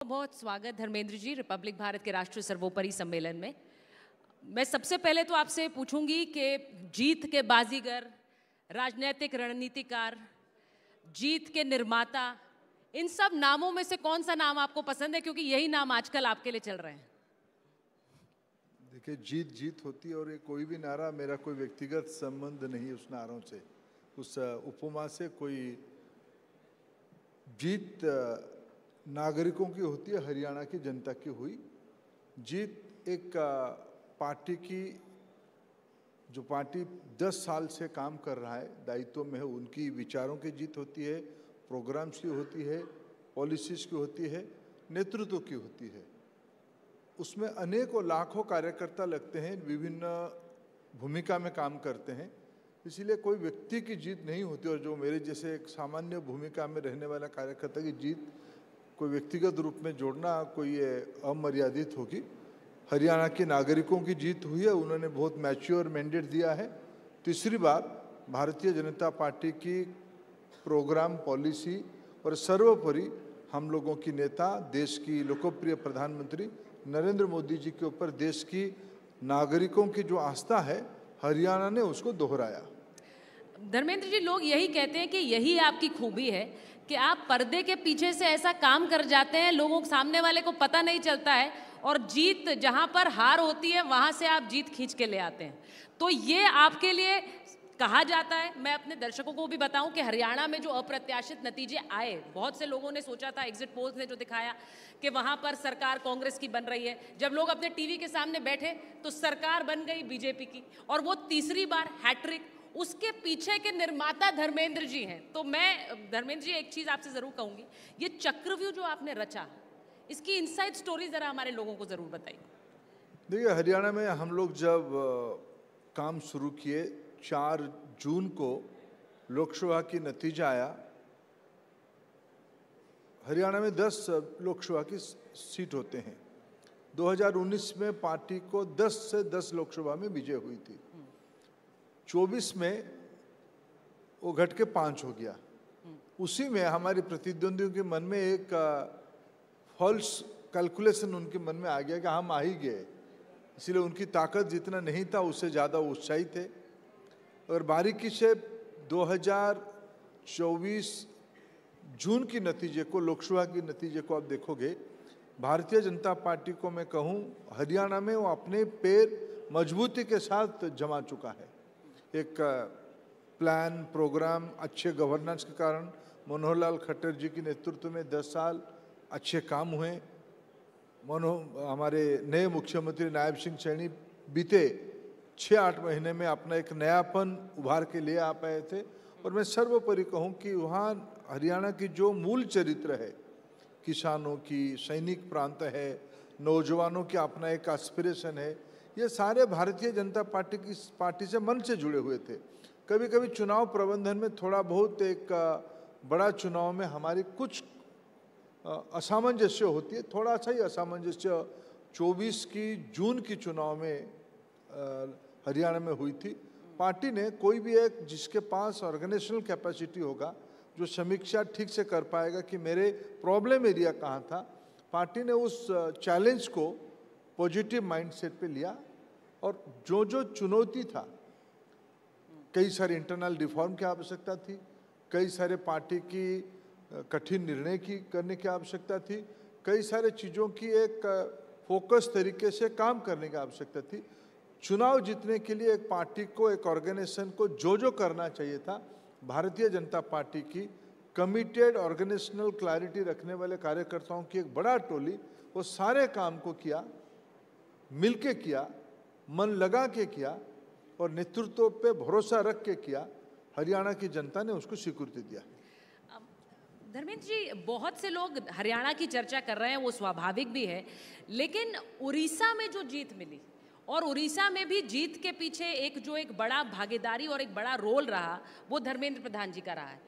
बहुत स्वागत धर्मेंद्र जी रिपब्लिक भारत के राष्ट्रीय सर्वोपरि सम्मेलन में। मैं सबसे पहले तो आपसे पूछूंगी कि जीत के बाजीगर, राजनीतिक रणनीतिकार, जीत के निर्माता, इन सब नामों में से कौन सा नाम आपको पसंद है, क्योंकि यही नाम आजकल आपके लिए चल रहे हैं। देखिए, जीत जीत होती है और ये कोई भी नारा, मेरा कोई व्यक्तिगत संबंध नहीं उस नारों से, उस उपमा से। कोई जीत नागरिकों की होती है, हरियाणा की जनता की हुई जीत। एक पार्टी की, जो पार्टी 10 साल से काम कर रहा है, दायित्व में है, उनकी विचारों की जीत होती है, प्रोग्राम्स की होती है, पॉलिसीज़ की होती है, नेतृत्व की होती है। उसमें अनेकों लाखों कार्यकर्ता लगते हैं, विभिन्न भूमिका में काम करते हैं, इसीलिए कोई व्यक्ति की जीत नहीं होती। और जो मेरे जैसे एक सामान्य भूमिका में रहने वाला कार्यकर्ता की जीत कोई व्यक्तिगत रूप में जोड़ना कोई अमर्यादित होगी। हरियाणा के नागरिकों की जीत हुई है, उन्होंने बहुत मैच्योर मैंडेट दिया है। तीसरी बार भारतीय जनता पार्टी की प्रोग्राम, पॉलिसी और सर्वोपरि हम लोगों की नेता, देश की लोकप्रिय प्रधानमंत्री नरेंद्र मोदी जी के ऊपर देश की नागरिकों की जो आस्था है, हरियाणा ने उसको दोहराया। धर्मेंद्र जी, लोग यही कहते हैं कि यही आपकी खूबी है कि आप पर्दे के पीछे से ऐसा काम कर जाते हैं, लोगों के सामने वाले को पता नहीं चलता है, और जीत जहां पर हार होती है वहां से आप जीत खींच के ले आते हैं। तो ये आपके लिए कहा जाता है। मैं अपने दर्शकों को भी बताऊं कि हरियाणा में जो अप्रत्याशित नतीजे आए, बहुत से लोगों ने सोचा था, एग्जिट पोल्स ने जो दिखाया कि वहां पर सरकार कांग्रेस की बन रही है, जब लोग अपने टीवी के सामने बैठे तो सरकार बन गई बीजेपी की, और वो तीसरी बार हैट्रिक। उसके पीछे के निर्माता धर्मेंद्र जी हैं। तो मैं धर्मेंद्र जी एक चीज आपसे जरूर कहूंगी, ये चक्रव्यूह जो आपने रचा, इसकी इनसाइड स्टोरी जरा हमारे लोगों को जरूर बताइए। देखिए, हरियाणा में हम लोग जब काम शुरू किए, 4 जून को लोकसभा की नतीजा आया। हरियाणा में 10 लोकसभा की सीट होते हैं। 2019 में पार्टी को 10 से 10 लोकसभा में विजय हुई थी। 24 में वो घट के 5 हो गया। उसी में हमारे प्रतिद्वंदियों के मन में एक फॉल्स कैलकुलेशन उनके मन में आ गया कि हम आ ही गए, इसलिए उनकी ताकत जितना नहीं था उससे ज़्यादा उत्साही थे। और बारीकी से 2024 जून की नतीजे को, लोकसभा की नतीजे को आप देखोगे, भारतीय जनता पार्टी को मैं कहूँ, हरियाणा में वो अपने पैर मजबूती के साथ जमा चुका है। एक प्लान, प्रोग्राम, अच्छे गवर्नेंस के कारण मनोहर लाल खट्टर जी के नेतृत्व में 10 साल अच्छे काम हुए। हमारे नए मुख्यमंत्री नायब सिंह सैनी बीते 6-8 महीने में अपना एक नयापन उभार के लिए आ पाए थे। और मैं सर्वोपरि कहूँ कि वहाँ हरियाणा की जो मूल चरित्र है, किसानों की, सैनिक प्रांत है, नौजवानों की अपना एक एस्पिरेशन है, ये सारे भारतीय जनता पार्टी से मन से जुड़े हुए थे। कभी कभी चुनाव प्रबंधन में थोड़ा बहुत एक बड़ा चुनाव में हमारी कुछ असामंजस्य होती है, थोड़ा सा ही असामंजस्य 24 की जून की चुनाव में हरियाणा में हुई थी। पार्टी ने कोई भी एक जिसके पास ऑर्गेनाइजेशनल कैपेसिटी होगा, जो समीक्षा ठीक से कर पाएगा कि मेरे प्रॉब्लम एरिया कहाँ था, पार्टी ने उस चैलेंज को पॉजिटिव माइंडसेट पे लिया। और जो जो चुनौती था, कई सारे इंटरनल रिफॉर्म की आवश्यकता थी, कई सारे पार्टी की कठिन निर्णय की करने की आवश्यकता थी, कई सारे चीज़ों की एक फोकस तरीके से काम करने की आवश्यकता थी। चुनाव जीतने के लिए एक पार्टी को, एक ऑर्गेनाइजेशन को जो करना चाहिए था, भारतीय जनता पार्टी की कमिटेड ऑर्गेनाइजेशनल क्लैरिटी रखने वाले कार्यकर्ताओं की एक बड़ा टोली वो सारे काम को किया, मिलके किया, मन लगा के किया और नेतृत्व पे भरोसा रख के किया। हरियाणा की जनता ने उसको स्वीकृति दिया। धर्मेंद्र जी, बहुत से लोग हरियाणा की चर्चा कर रहे हैं, वो स्वाभाविक भी है, लेकिन उड़ीसा में जो जीत मिली, और उड़ीसा में भी जीत के पीछे एक बड़ा भागीदारी और एक बड़ा रोल रहा, वो धर्मेंद्र प्रधान जी का रहा है।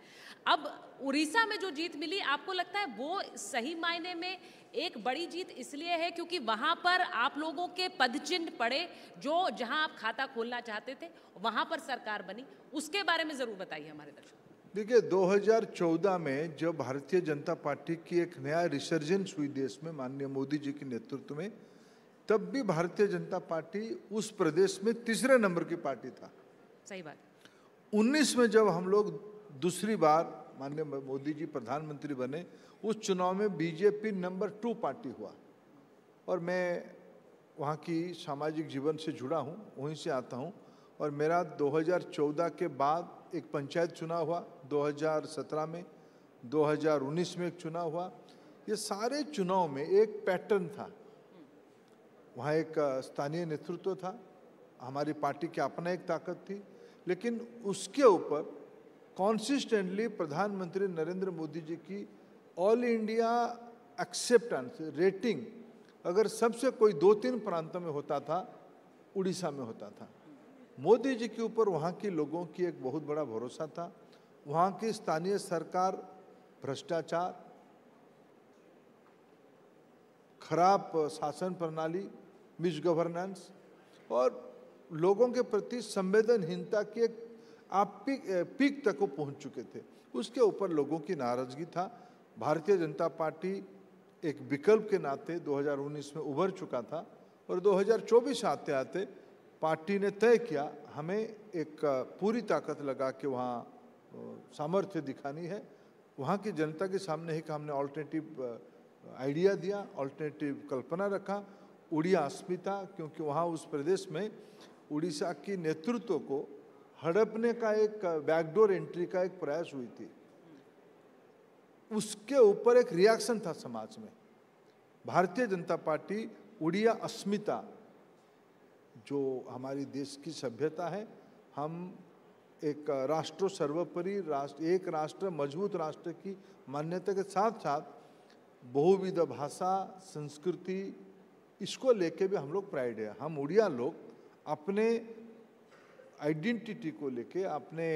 अब उड़ीसा में जो जीत मिली, आपको लगता है वो सही मायने में एक बड़ी जीत इसलिए है क्योंकि वहां पर आप लोगों के पदचिन्ह पड़े, जो जहां आप खाता खोलना चाहते थे वहां पर सरकार बनी? उसके बारे में जरूर बताइए हमारे दर्शकों। देखिए 2014 में जब भारतीय जनता पार्टी की एक नया रिसर्जेंस हुई देश में माननीय मोदी जी के नेतृत्व में, तब भी भारतीय जनता पार्टी उस प्रदेश में तीसरे नंबर की पार्टी था। सही बात। 19 में जब हम लोग दूसरी बार माननीय मोदी जी प्रधानमंत्री बने, उस चुनाव में बीजेपी नंबर 2 पार्टी हुआ। और मैं वहाँ की सामाजिक जीवन से जुड़ा हूँ, वहीं से आता हूँ। और मेरा 2014 के बाद एक पंचायत चुनाव हुआ, 2017 में, 2019 में एक चुनाव हुआ। ये सारे चुनाव में एक पैटर्न था। वहाँ एक स्थानीय नेतृत्व था, हमारी पार्टी की अपना एक ताकत थी, लेकिन उसके ऊपर कॉन्सिस्टेंटली प्रधानमंत्री नरेंद्र मोदी जी की ऑल इंडिया एक्सेप्टेंस रेटिंग अगर सबसे कोई 2-3 प्रांतों में होता था, उड़ीसा में होता था। मोदी जी के ऊपर वहाँ के लोगों की एक बहुत बड़ा भरोसा था। वहाँ की स्थानीय सरकार भ्रष्टाचार, खराब शासन प्रणाली, मिस गवर्नेंस और लोगों के प्रति संवेदनहीनता की एक आप पीक तक को पहुँच चुके थे। उसके ऊपर लोगों की नाराजगी था। भारतीय जनता पार्टी एक विकल्प के नाते 2019 में उभर चुका था और 2024 आते आते पार्टी ने तय किया हमें एक पूरी ताकत लगा के वहाँ सामर्थ्य दिखानी है। वहाँ की जनता के सामने ही हमने ऑल्टरनेटिव आइडिया दिया, ऑल्टरनेटिव कल्पना रखा, उड़िया अस्मिता, क्योंकि वहाँ उस प्रदेश में उड़ीसा की नेतृत्व को हड़पने का एक बैकडोर एंट्री का एक प्रयास हुई थी। उसके ऊपर एक रिएक्शन था समाज में। भारतीय जनता पार्टी उड़िया अस्मिता जो हमारी देश की सभ्यता है, हम एक राष्ट्र सर्वोपरि राष्ट्र, एक राष्ट्र मजबूत राष्ट्र की मान्यता के साथ साथ बहुविध भाषा संस्कृति, इसको लेके भी हम लोग प्राइड है। हम उड़िया लोग अपने आइडेंटिटी को लेके, अपने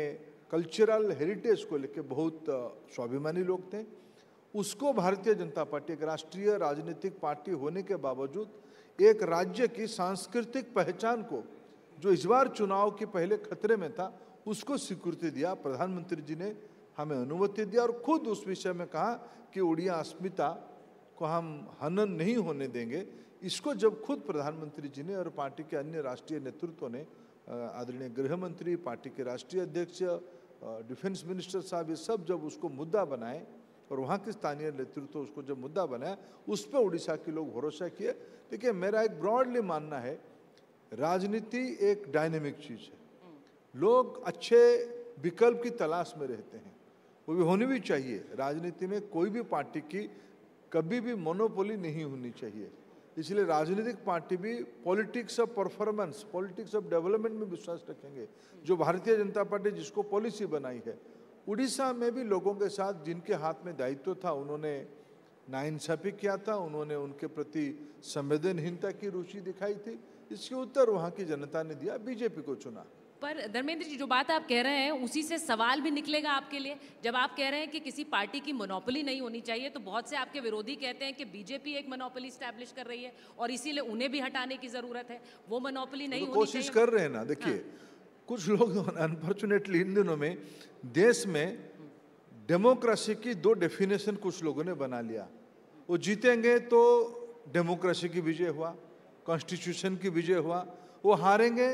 कल्चरल हेरिटेज को लेके बहुत स्वाभिमानी लोग थे। उसको भारतीय जनता पार्टी एक राष्ट्रीय राजनीतिक पार्टी होने के बावजूद एक राज्य की सांस्कृतिक पहचान को, जो इस बार चुनाव के पहले खतरे में था, उसको स्वीकृति दिया। प्रधानमंत्री जी ने हमें अनुमति दिया और खुद उस विषय में कहा कि उड़िया अस्मिता को हम हनन नहीं होने देंगे। इसको जब खुद प्रधानमंत्री जी ने और पार्टी के अन्य राष्ट्रीय नेतृत्व ने, आदरणीय गृह मंत्री, पार्टी के राष्ट्रीय अध्यक्ष, डिफेंस मिनिस्टर साहब, ये सब जब उसको मुद्दा बनाए और वहाँ के स्थानीय नेतृत्व उसको जब मुद्दा बनाया, उस पर उड़ीसा के लोग भरोसा किए। देखिए मेरा एक ब्रॉडली मानना है, राजनीति एक डायनेमिक चीज़ है। लोग अच्छे विकल्प की तलाश में रहते हैं, वो भी होनी भी चाहिए। राजनीति में कोई भी पार्टी की कभी भी मोनोपोली नहीं होनी चाहिए। इसलिए राजनीतिक पार्टी भी politics of performance, politics of development में विश्वास रखेंगे, जो भारतीय जनता पार्टी जिसको पॉलिसी बनाई है। उड़ीसा में भी लोगों के साथ जिनके हाथ में दायित्व था, उन्होंने नाइंसाफी किया था, उन्होंने उनके प्रति संवेदनहीनता की रुचि दिखाई थी। इसके उत्तर वहाँ की जनता ने दिया, बीजेपी को चुना। पर धर्मेंद्र जी, जो बात आप कह रहे हैं उसी से सवाल भी निकलेगा आपके लिए। जब आप कह रहे हैं कि किसी पार्टी की मोनोपोली नहीं होनी चाहिए, तो बहुत से आपके विरोधी कहते हैं कि बीजेपी एक मोनोपोली स्टैब्लिश कर रही है और इसीलिए उन्हें भी हटाने की जरूरत है, वो मोनोपोली नहीं होनी चाहिए। कोशिश कर रहे हैं ना। देखिए कुछ लोग अनफॉर्चुनेटली इन दिनों में देश में डेमोक्रेसी की 2 डेफिनेशन कुछ लोगों ने बना लिया। वो जीतेंगे तो डेमोक्रेसी की विजय हुआ, कॉन्स्टिट्यूशन की विजय हुआ, वो हारेंगे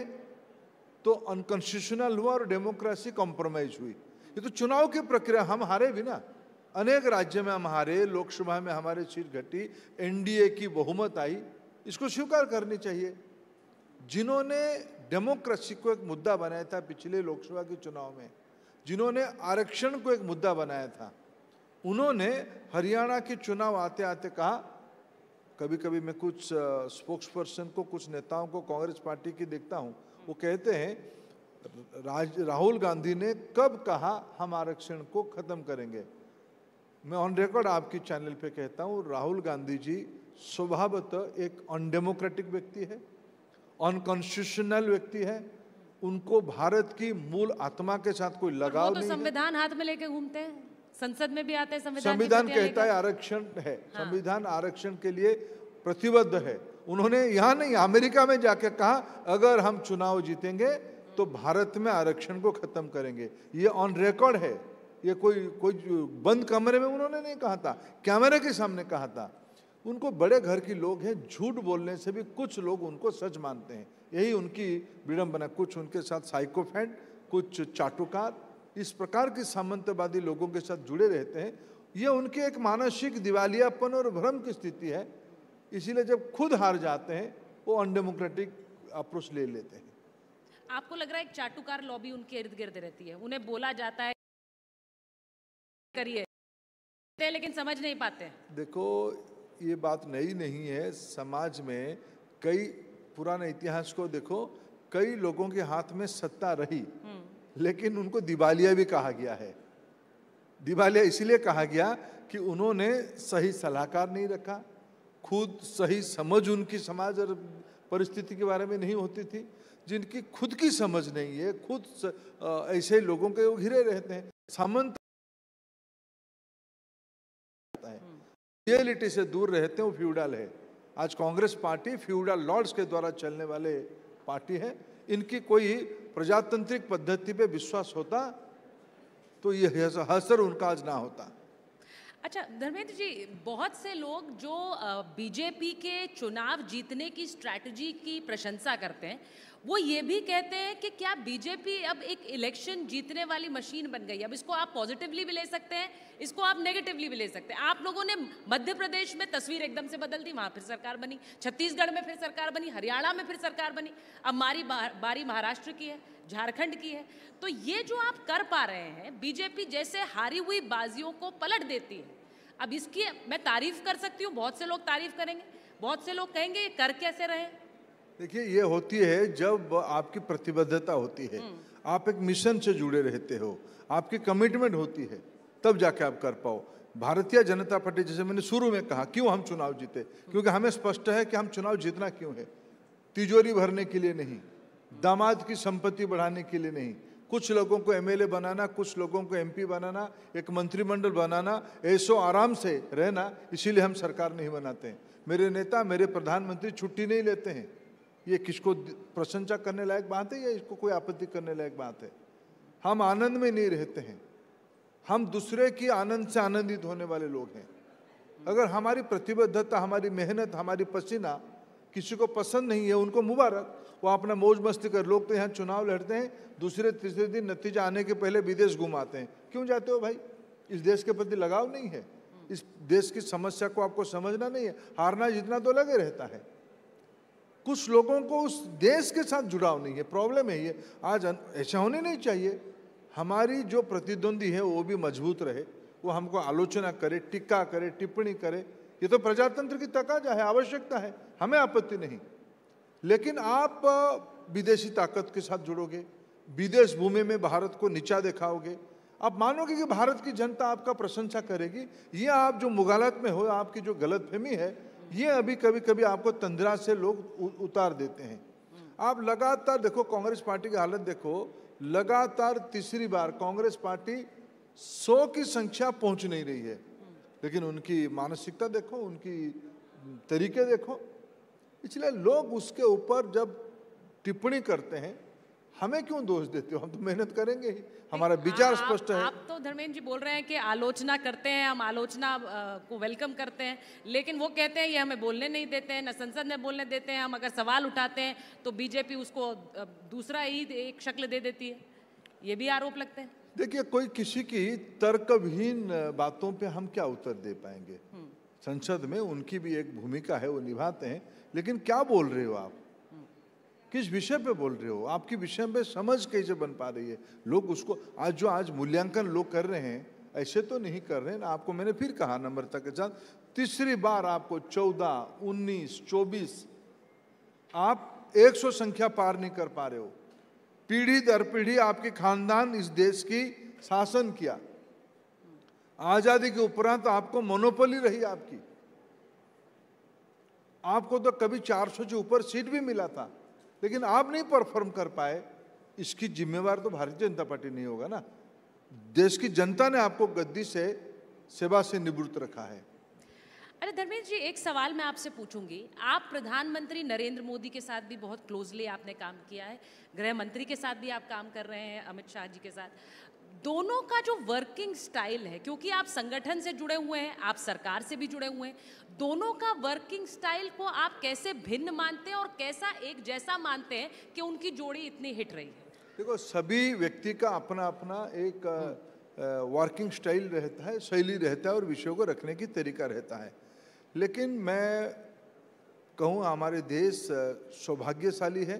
तो अनकॉन्स्टिट्यूशनल हुआ और डेमोक्रेसी कॉम्प्रोमाइज हुई। ये तो चुनाव की प्रक्रिया, हम हारे भी ना, अनेक राज्य में हम हारे, लोकसभा में हमारी सीट घटी, एनडीए की बहुमत आई, इसको स्वीकार करनी चाहिए। जिन्होंने डेमोक्रेसी को एक मुद्दा बनाया था पिछले लोकसभा के चुनाव में, जिन्होंने आरक्षण को एक मुद्दा बनाया था, उन्होंने हरियाणा के चुनाव आते आते कहा, कभी कभी मैं कुछ स्पोक्स पर्सन को, कुछ नेताओं को कांग्रेस पार्टी की देखता हूँ, वो कहते हैं राहुल गांधी ने कब कहा हम आरक्षण को खत्म करेंगे। मैं ऑन रिकॉर्ड आपकी चैनल पे कहता हूँ, राहुल गांधी जी स्वभावतः एक अनडेमोक्रेटिक व्यक्ति है, अनकॉन्स्टिट्यूशनल व्यक्ति है। उनको भारत की मूल आत्मा के साथ कोई लगाव नहीं है। संविधान हाथ में लेके घूमते हैं, संसद में भी आते हैं, संविधान कहता है आरक्षण है, संविधान आरक्षण के लिए प्रतिबद्ध है। उन्होंने यहाँ नहीं, अमेरिका में जाके कहा अगर हम चुनाव जीतेंगे तो भारत में आरक्षण को खत्म करेंगे। ये ऑन रिकॉर्ड है, ये कोई बंद कमरे में उन्होंने नहीं कहा था, कैमरे के सामने कहा था। उनको बड़े घर के लोग हैं, झूठ बोलने से भी कुछ लोग उनको सच मानते हैं, यही उनकी विडंबना। कुछ उनके साथ साइकोफैंट, कुछ चाटुकार, इस प्रकार के सामंतवादी लोगों के साथ जुड़े रहते हैं। ये उनके एक मानसिक दिवालियापन और भ्रम की स्थिति है। इसीलिए जब खुद हार जाते हैं वो अनडेमोक्रेटिक अप्रोच ले लेते हैं। आपको लग रहा है एक चाटुकार लॉबी उनके इर्द गिर्द रहती है, उन्हें बोला जाता है करिए, लेकिन समझ नहीं पाते। देखो, ये बात नई नहीं है। समाज में कई पुराने इतिहास को देखो, कई लोगों के हाथ में सत्ता रही लेकिन उनको दिवालिया भी कहा गया है। दिवालिया इसलिए कहा गया कि उन्होंने सही सलाहकार नहीं रखा, खुद सही समझ उनकी समाज और परिस्थिति के बारे में नहीं होती थी। जिनकी खुद की समझ नहीं है, खुद ऐसे लोगों के वो घिरे रहते हैं। सामंत रियलिटी से दूर रहते हैं, वो फ्यूडल है। आज कांग्रेस पार्टी फ्यूडल लॉर्ड्स के द्वारा चलने वाले पार्टी है। इनकी कोई प्रजातांत्रिक पद्धति पे विश्वास होता तो ये हसर उनका आज ना होता। अच्छा धर्मेंद्र जी, बहुत से लोग जो बीजेपी के चुनाव जीतने की स्ट्रैटेजी की प्रशंसा करते हैं, वो ये भी कहते हैं कि क्या बीजेपी अब एक इलेक्शन जीतने वाली मशीन बन गई। अब इसको आप पॉजिटिवली भी ले सकते हैं, इसको आप नेगेटिवली भी ले सकते हैं। आप लोगों ने मध्य प्रदेश में तस्वीर एकदम से बदल दी, वहां फिर सरकार बनी, छत्तीसगढ़ में फिर सरकार बनी, हरियाणा में फिर सरकार बनी, अब हमारी बारी महाराष्ट्र की है, झारखंड की है। तो ये जो आप कर पा रहे हैं, बीजेपी जैसे हारी हुई बाजियों को पलट देती है। अब इसकी मैं तारीफ कर सकती हूँ, बहुत से लोग तारीफ करेंगे, बहुत से लोग कहेंगे ये कर कैसे रहे। देखिए, ये होती है जब आपकी प्रतिबद्धता होती है, आप एक मिशन से जुड़े रहते हो, आपकी कमिटमेंट होती है, तब जाके आप कर पाओ। भारतीय जनता पार्टी, जैसे मैंने शुरू में कहा, क्यों हम चुनाव जीते, क्योंकि हमें स्पष्ट है कि हम चुनाव जीतना क्यों है। तिजोरी भरने के लिए नहीं, दामाद की संपत्ति बढ़ाने के लिए नहीं, कुछ लोगों को एमएलए बनाना, कुछ लोगों को एमपी बनाना, एक मंत्रिमंडल बनाना, ऐसो आराम से रहना, इसीलिए हम सरकार नहीं बनाते हैं। मेरे नेता, मेरे प्रधानमंत्री छुट्टी नहीं लेते हैं। ये किसको प्रशंसा करने लायक बात है या इसको कोई आपत्ति करने लायक बात है? हम आनंद में नहीं रहते हैं, हम दूसरे की आनंद से आनंदित होने वाले लोग हैं। अगर हमारी प्रतिबद्धता, हमारी मेहनत, हमारी पसीना किसी को पसंद नहीं है, उनको मुबारक, वो अपना मौज मस्ती कर। लोग तो यहाँ चुनाव लड़ते हैं, दूसरे तीसरे दिन नतीजा आने के पहले विदेश घुमाते हैं। क्यों जाते हो भाई? इस देश के प्रति लगाव नहीं है, इस देश की समस्या को आपको समझना नहीं है। हारना जीतना तो लगे रहता है, कुछ लोगों को उस देश के साथ जुड़ाव नहीं है। प्रॉब्लम है ये। आज ऐसा होने नहीं चाहिए। हमारी जो प्रतिद्वंदी है वो भी मजबूत रहे, वो हमको आलोचना करे, टिक्का करे, टिप्पणी करे। ये तो प्रजातंत्र की तकाजा है, आवश्यकता है, हमें आपत्ति नहीं। लेकिन आप विदेशी ताकत के साथ जुड़ोगे, विदेश भूमि में भारत को नीचा दिखाओगे, आप मानोगे कि भारत की जनता आपका प्रशंसा करेगी। ये आप जो मुगालत में हो, आपकी जो गलतफहमी है, ये अभी कभी कभी आपको तंद्रा से लोग उतार देते हैं। आप लगातार देखो कांग्रेस पार्टी की हालत देखो, लगातार तीसरी बार कांग्रेस पार्टी 100 की संख्या पहुंच नहीं रही है। लेकिन उनकी मानसिकता देखो, उनकी तरीके देखो, इसलिए लोग उसके ऊपर जब टिप्पणी करते हैं, हमें क्यों दोष देते हो? हम तो मेहनत करेंगे ही, हमारा विचार स्पष्ट है। आप तो धर्मेंद्र जी बोल रहे हैं कि आलोचना करते हैं, हम आलोचना को वेलकम करते हैं, लेकिन वो कहते हैं ये हमें बोलने नहीं देते हैं, न संसद में बोलने देते हैं। हम अगर सवाल उठाते हैं तो बीजेपी उसको दूसरा ही एक शक्ल दे देती है, ये भी आरोप लगते हैं। देखिए, कोई किसी की तर्कविहीन बातों पे हम क्या उत्तर दे पाएंगे? संसद में उनकी भी एक भूमिका है, वो निभाते हैं। लेकिन क्या बोल रहे हो आप, किस विषय पे बोल रहे हो, आपकी विषय पे समझ कैसे बन पा रही है? लोग उसको आज मूल्यांकन लोग कर रहे हैं, ऐसे तो नहीं कर रहे हैं ना। आपको मैंने फिर कहा नम्रता के साथ, तीसरी बार आपको 14, 19, 24, आप 100 संख्या पार नहीं कर पा रहे हो। पीढ़ी दर पीढ़ी आपके खानदान इस देश की शासन किया, आजादी के उपरांत आपको मोनोपोली रही आपकी। आपको तो कभी 400 से ऊपर सीट भी मिला था, लेकिन आप नहीं परफॉर्म कर पाए। इसकी जिम्मेवार तो भारतीय जनता पार्टी नहीं होगा ना, देश की जनता ने आपको गद्दी से, सेवा से निवृत्त रखा है। अरे धर्मेंद्र जी, एक सवाल मैं आपसे पूछूंगी। आप प्रधानमंत्री नरेंद्र मोदी के साथ भी बहुत क्लोजली आपने काम किया है, गृह मंत्री के साथ भी आप काम कर रहे हैं, अमित शाह जी के साथ। दोनों का जो वर्किंग स्टाइल है, क्योंकि आप संगठन से जुड़े हुए हैं, आप सरकार से भी जुड़े हुए हैं, दोनों का वर्किंग स्टाइल को आप कैसे भिन्न मानते हैं और कैसा एक जैसा मानते हैं कि उनकी जोड़ी इतनी हिट रही है? देखो, सभी व्यक्ति का अपना अपना एक वर्किंग स्टाइल रहता है, शैली रहता है और विषयों को रखने की तरीका रहता है। लेकिन मैं कहूँ हमारे देश सौभाग्यशाली है।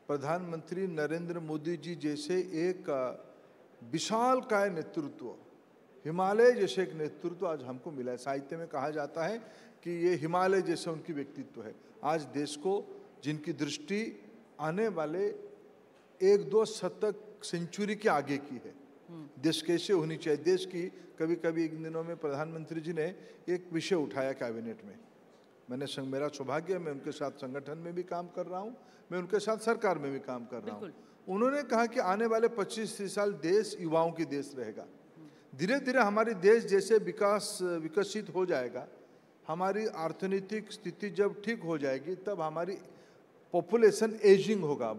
प्रधानमंत्री नरेंद्र मोदी जी जैसे एक विशालकाय नेतृत्व, हिमालय जैसे एक नेतृत्व आज हमको मिला है। साहित्य में कहा जाता है कि ये हिमालय जैसे उनकी व्यक्तित्व है। आज देश को, जिनकी दृष्टि आने वाले 1-2 शतक सेंचुरी के आगे की है, देश कैसे होनी चाहिए, देश की, कभी कभी इन दिनों में प्रधानमंत्री जी ने एक विषय उठाया कैबिनेट में। मेरा सौभाग्य है, मैं उनके साथ संगठन में भी काम कर रहा हूँ, मैं उनके साथ सरकार में भी काम कर रहा हूँ। उन्होंने कहा कि आने वाले 25-30 साल देश युवाओं की देश रहेगा। धीरे धीरे हमारी देश जैसे विकसित हो जाएगा, हमारी अर्थनीतिक स्थिति जब ठीक हो जाएगी, तब हमारी पॉपुलेशन एजिंग होगा,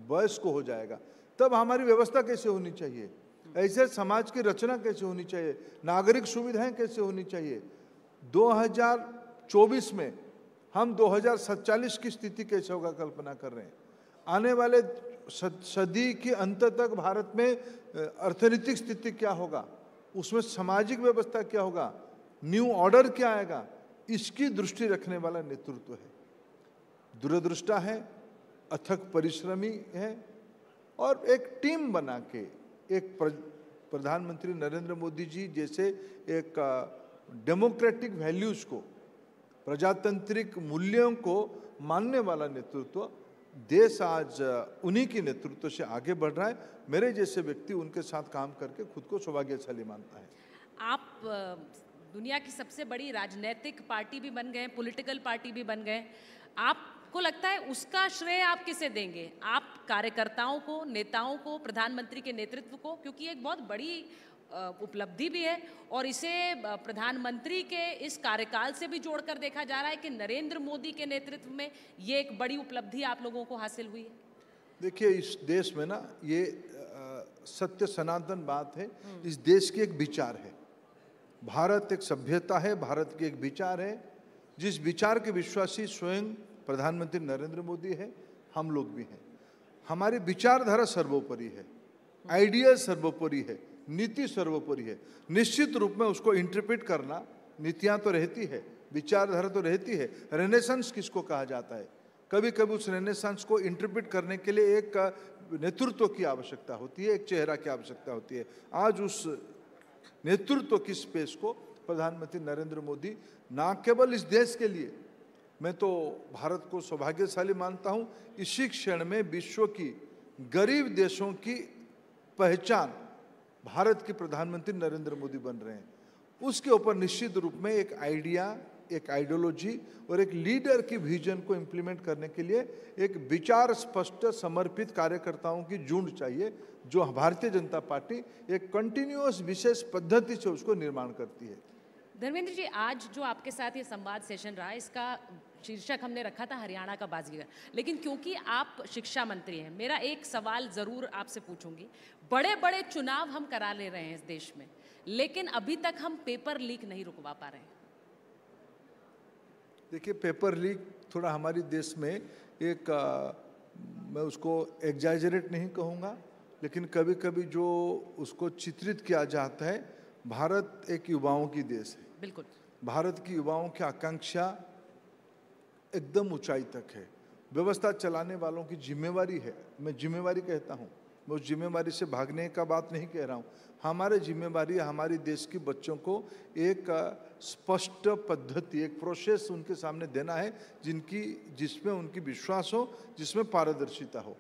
वयस्क हो जाएगा, तब हमारी व्यवस्था कैसे होनी चाहिए, ऐसे समाज की रचना कैसे होनी चाहिए, नागरिक सुविधाएं कैसे होनी चाहिए। 2024 में हम 2047 की स्थिति कैसे होगा कल्पना कर रहे हैं। आने वाले सदी के अंत तक भारत में अर्थनीतिक स्थिति क्या होगा, उसमें सामाजिक व्यवस्था क्या होगा, न्यू ऑर्डर क्या आएगा, इसकी दृष्टि रखने वाला नेतृत्व है। दूरदृष्टा है, अथक परिश्रमी है और एक टीम बना के एक प्रधानमंत्री नरेंद्र मोदी जी जैसे एक डेमोक्रेटिक वैल्यूज को, प्रजातांत्रिक मूल्यों को मानने वाला नेतृत्व, देश आज उन्हीं के नेतृत्व से आगे बढ़ रहा है। मेरे जैसे व्यक्ति उनके साथ काम करके खुद को सौभाग्यशाली मानता है। आप दुनिया की सबसे बड़ी राजनीतिक पार्टी भी बन गए, पॉलिटिकल पार्टी भी बन गए, आपको लगता है उसका श्रेय आप किसे देंगे? आप कार्यकर्ताओं को, नेताओं को, प्रधानमंत्री के नेतृत्व को? क्योंकि एक बहुत बड़ी उपलब्धि भी है और इसे प्रधानमंत्री के इस कार्यकाल से भी जोड़कर देखा जा रहा है कि नरेंद्र मोदी के नेतृत्व में ये एक बड़ी उपलब्धि आप लोगों को हासिल हुई है। देखिए, इस देश में ना ये सत्य सनातन बात है, इस देश की एक विचार है। भारत एक सभ्यता है, भारत की एक विचार है, जिस विचार के विश्वासी स्वयं प्रधानमंत्री नरेंद्र मोदी है, हम लोग भी हैं। हमारी विचारधारा सर्वोपरि है, आइडिया सर्वोपरि है, नीति सर्वोपरि है। निश्चित रूप में उसको इंटरप्रेट करना, नीतियां तो रहती है, विचारधारा तो रहती है। रेनेसांस किसको कहा जाता है, कभी कभी उस रेनेसांस को इंटरप्रेट करने के लिए एक नेतृत्व की आवश्यकता होती है, एक चेहरा की आवश्यकता होती है। आज उस नेतृत्व की स्पेस को प्रधानमंत्री नरेंद्र मोदी, ना केवल इस देश के लिए, मैं तो भारत को सौभाग्यशाली मानता हूं, इसी क्षण में विश्व की गरीब देशों की पहचान भारत के प्रधानमंत्री नरेंद्र मोदी बन रहे हैं। उसके ऊपर निश्चित रूप में एक आइडिया, एक आइडियोलॉजी और एक लीडर की विजन को इम्प्लीमेंट करने के लिए एक विचार स्पष्ट समर्पित कार्यकर्ताओं की झुंड चाहिए, जो भारतीय जनता पार्टी एक कंटिन्यूअस विशेष पद्धति से उसको निर्माण करती है। धर्मेंद्र जी, आज जो आपके साथ ये संवाद सेशन रहा, इसका शीर्षक हमने रखा था हरियाणा का बाजीगर, लेकिन क्योंकि आप शिक्षा मंत्री हैं, मेरा एक सवाल जरूर आपसे पूछूंगी। बड़े बड़े चुनाव हम करा ले रहे हैं इस देश में, लेकिन अभी तक हम पेपर लीक नहीं रुकवा पा रहे हैं। देखिए, पेपर लीक थोड़ा हमारे देश में एक मैं उसको एग्जैजरेट नहीं कहूँगा, लेकिन कभी कभी जो उसको चित्रित किया जाता है, भारत एक युवाओं की देश है। बिल्कुल, भारत की युवाओं की आकांक्षा एकदम ऊंचाई तक है। व्यवस्था चलाने वालों की जिम्मेवारी है, मैं जिम्मेवारी कहता हूँ, मैं उस जिम्मेवारी से भागने का बात नहीं कह रहा हूँ। हमारी जिम्मेवारी है हमारी देश के बच्चों को एक स्पष्ट पद्धति, एक प्रोसेस उनके सामने देना है, जिसमें उनकी विश्वास हो, जिसमें पारदर्शिता हो।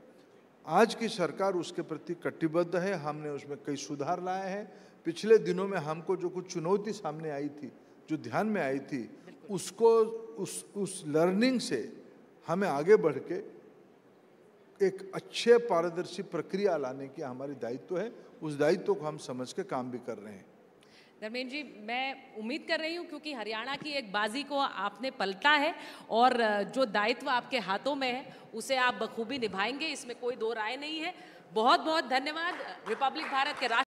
आज की सरकार उसके प्रति कटिबद्ध है, हमने उसमें कई सुधार लाए हैं। पिछले दिनों में हमको जो कुछ चुनौती सामने आई थी, जो ध्यान में आई थी, उसको उस लर्निंग से हमें आगे बढ़ के एक अच्छे पारदर्शी प्रक्रिया लाने की हमारी दायित्व है। उस दायित्व को हम समझ के काम भी कर रहे हैं। धर्मेंद्र जी, मैं उम्मीद कर रही हूँ, क्योंकि हरियाणा की एक बाजी को आपने पलटा है और जो दायित्व आपके हाथों में है उसे आप बखूबी निभाएंगे, इसमें कोई दो राय नहीं है। बहुत बहुत धन्यवाद। रिपब्लिक भारत के